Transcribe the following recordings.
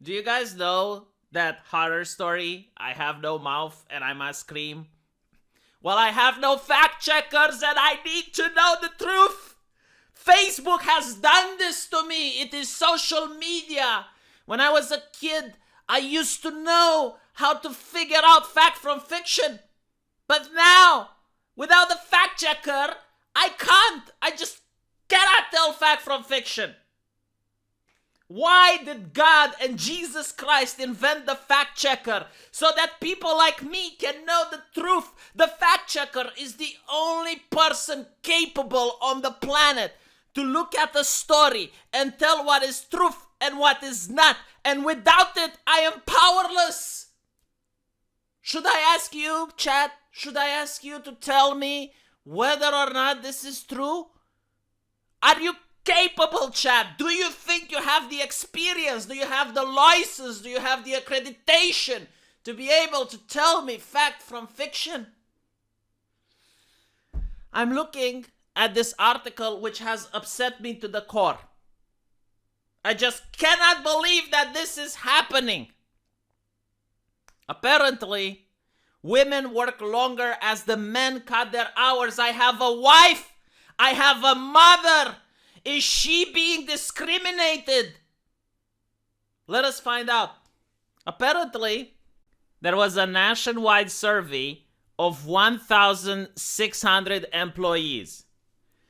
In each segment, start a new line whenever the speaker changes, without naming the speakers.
Do you guys know that horror story? I have no mouth and I must scream. Well, I have no fact checkers and I need to know the truth. Facebook has done this to me. It is social media. When I was a kid, I used to know how to figure out fact from fiction. But now, without a fact checker, I can't. I just cannot tell fact from fiction. Why did God and Jesus Christ invent the fact checker? So that people like me can know the truth. The fact checker is the only person capable on the planet to look at a story and tell what is truth and what is not. And without it, I am powerless. Should I ask you, chat? Should I ask you to tell me whether or not this is true? Are you capable, chat? Do you think you have the experience? Do you have the license? Do you have the accreditation to be able to tell me fact from fiction? I'm looking at this article which has upset me to the core. I just cannot believe that this is happening. Apparently, women work longer as the men cut their hours. I have a wife. I have a mother. Is she being discriminated? Let us find out. Apparently, there was a nationwide survey of 1,600 employees.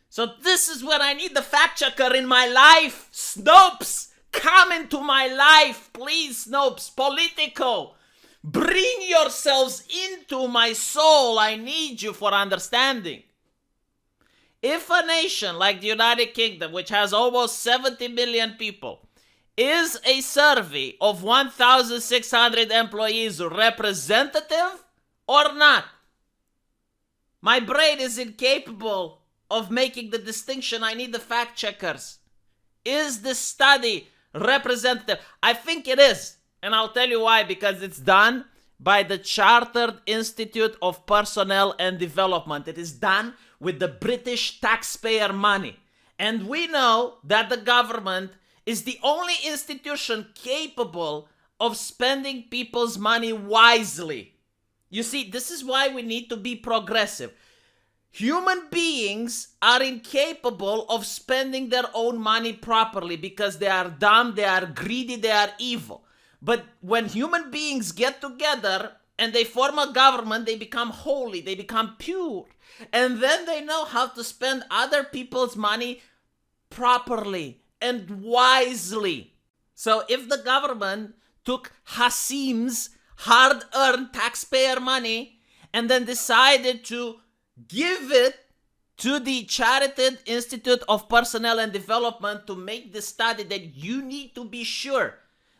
So this is where I need the fact checker in my life. Snopes, come into my life, please, Snopes. Politico, bring yourselves into my soul. I need you for understanding. If a nation like the United Kingdom, which has almost 70 million people, is a survey of 1,600 employees representative or not? My brain is incapable of making the distinction. I need the fact checkers. Is this study representative? I think it is. And I'll tell you why. Because it's done by the Chartered Institute of Personnel and Development. It is done with the British taxpayer money. And we know that the government is the only institution capable of spending people's money wisely. You see, this is why we need to be progressive. Human beings are incapable of spending their own money properly because they are dumb, they are greedy, they are evil. But when human beings get together and they form a government, they become holy, they become pure. And then they know how to spend other people's money properly and wisely. So if the government took Hasim's hard-earned taxpayer money and then decided to give it to the Chartered Institute of Personnel and Development to make the study, then you need to be sure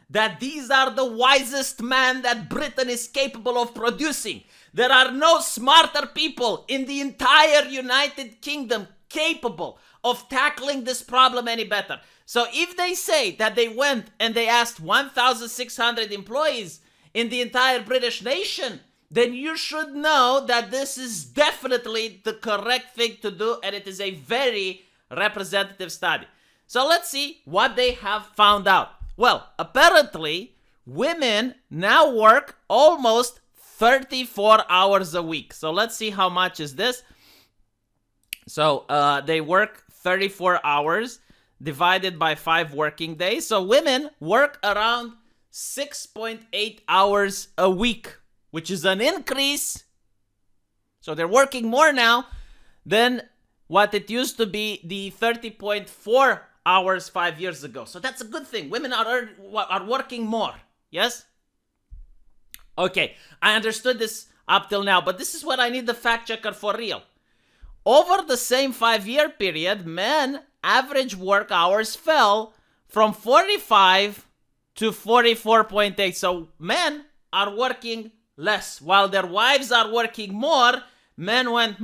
that these are the wisest men that Britain is capable of producing. There are no smarter people in the entire United Kingdom capable of tackling this problem any better. So if they say that they went and they asked 1,600 employees in the entire British nation, then you should know that this is definitely the correct thing to do, and it is a very representative study. So let's see what they have found out. Well, apparently, women now work almost 34 hours a week. So let's see how much is this. So they work 34 hours divided by 5 working days. So women work around 6.8 hours a week, which is an increase. So they're working more now than what it used to be, the 30.4 hours 5 years ago. So that's a good thing. Women are working more. Yes? Okay, I understood this up till now, but this is what I need the fact checker for real. Over the same 5-year period, men average work hours fell from 45 to 44.8. So men are working less. While their wives are working more, men went,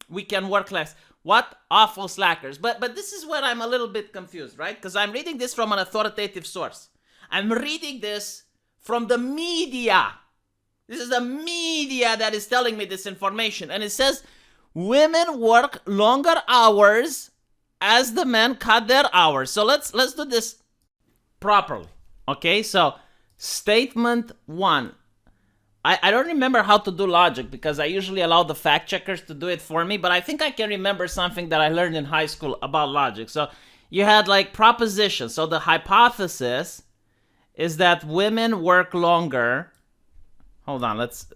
we can work less. What awful slackers. But this is where I'm a little bit confused, right? Because I'm reading this from an authoritative source. I'm reading this from the media. This is the media that is telling me this information. And it says women work longer hours as the men cut their hours. So let's do this properly. Okay, so Statement 1. I don't remember how to do logic because I usually allow the fact checkers to do it for me, but I think I can remember something that I learned in high school about logic. So you had like propositions. So the hypothesis is that women work longer. Hold on, let's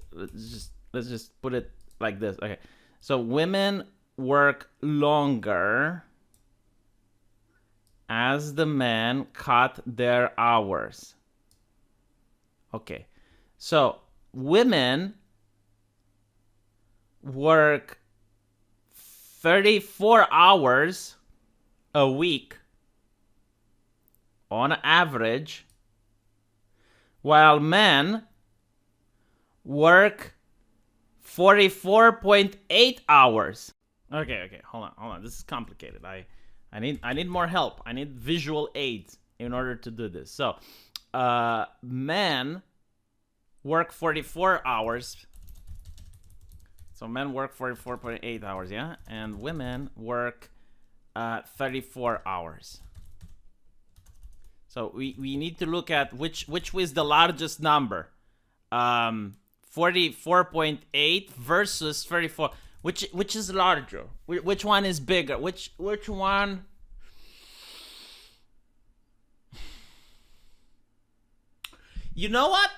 just put it like this. Okay. So women work longer as the men cut their hours. Okay. So women work 34 hours a week on average, while men work 44.8 hours. Okay, hold on. This is complicated. I need more help. I need visual aids in order to do this. So, men work 44 hours. So men work 44.8 hours, yeah? And women work 34 hours. So we need to look at which was the largest number. 44.8 versus 34. Which is larger? Which one is bigger? Which one? You know what?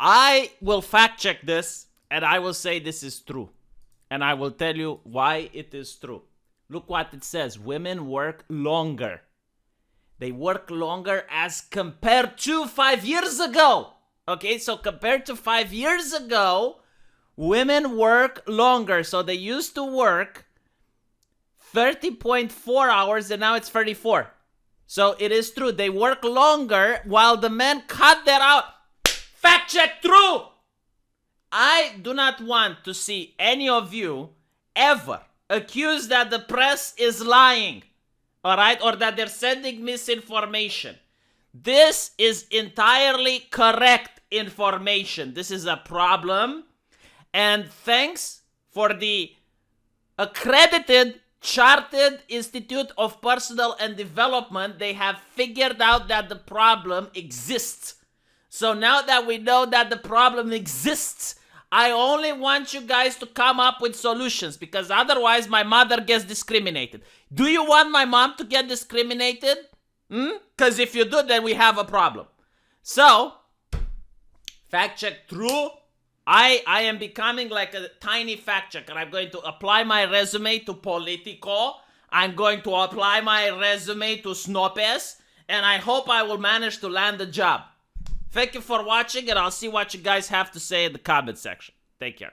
I will fact check this and I will say this is true. And I will tell you why it is true. Look what it says. Women work longer. They work longer as compared to 5 years ago. Okay, so compared to 5 years ago, women work longer. So they used to work 30.4 hours and now it's 34. So it is true. They work longer while the men cut their hours. Fact check true. I do not want to see any of you ever accuse that the press is lying. All right? Or that they're sending misinformation. This is entirely correct information. This is a problem. And thanks for the accredited Chartered Institute of Personnel and Development, they have figured out that the problem exists. So now that we know that the problem exists, I only want you guys to come up with solutions because otherwise my mother gets discriminated. Do you want my mom to get discriminated? Because if you do, then we have a problem. So, fact check true. I am becoming like a tiny fact checker. I'm going to apply my resume to Politico. I'm going to apply my resume to Snopes. And I hope I will manage to land a job. Thank you for watching, and I'll see what you guys have to say in the comment section. Take care.